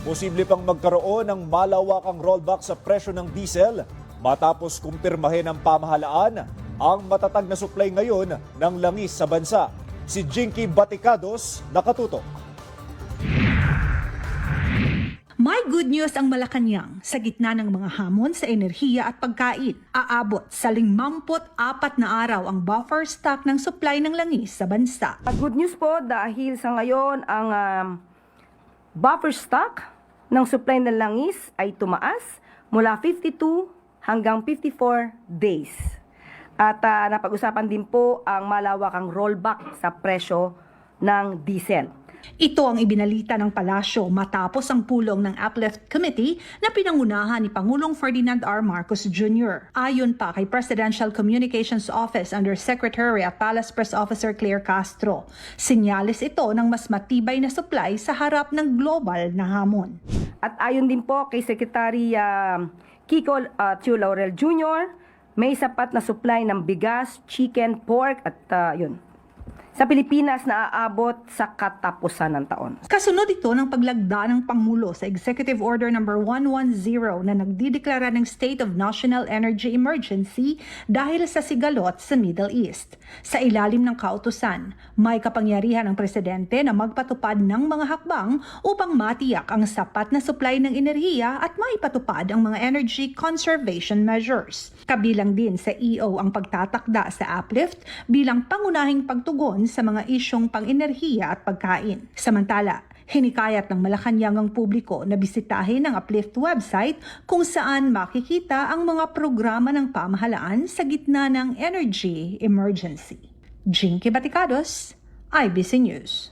Posible pang magkaroon ng malawakang rollback sa presyo ng diesel matapos kumpirmahin ng pamahalaan ang matatag na supply ngayon ng langis sa bansa. Si Jinky Baticados nakatutok. May good news ang Malacanang sa gitna ng mga hamon sa enerhiya at pagkain. Aabot sa 54 na araw ang buffer stock ng supply ng langis sa bansa. Good news po dahil sa ngayon ang buffer stock ng supply ng langis ay tumaas mula 52 hanggang 54 days. At napag-usapan din po ang malawakang rollback sa presyo ng diesel. Ito ang ibinalita ng palasyo matapos ang pulong ng Uplift Committee na pinangunahan ni Pangulong Ferdinand R. Marcos Jr. Ayon pa kay Presidential Communications Office Undersecretary at Palace Press Officer Claire Castro, senyales ito ng mas matibay na supply sa harap ng global na hamon. At ayon din po kay Secretary Kiko Chu Laurel Jr., may sapat na supply ng bigas, chicken, pork at yun. Sa Pilipinas na aabot sa katapusan ng taon. Kasunod ito ng paglagda ng Pangulo sa Executive Order No. 110 na nagdideklara ng State of National Energy Emergency dahil sa sigalot sa Middle East. Sa ilalim ng kautusan, may kapangyarihan ang Presidente na magpatupad ng mga hakbang upang matiyak ang sapat na supply ng enerhiya at maipatupad ang mga energy conservation measures. Kabilang din sa EO ang pagtatakda sa Uplift bilang pangunahing pagtugon sa mga isyong pang-enerhiya at pagkain. Samantala, hinikayat ng Malacanang ang publiko na bisitahin ang Uplift website kung saan makikita ang mga programa ng pamahalaan sa gitna ng energy emergency. Jinky Baticados, IBC News.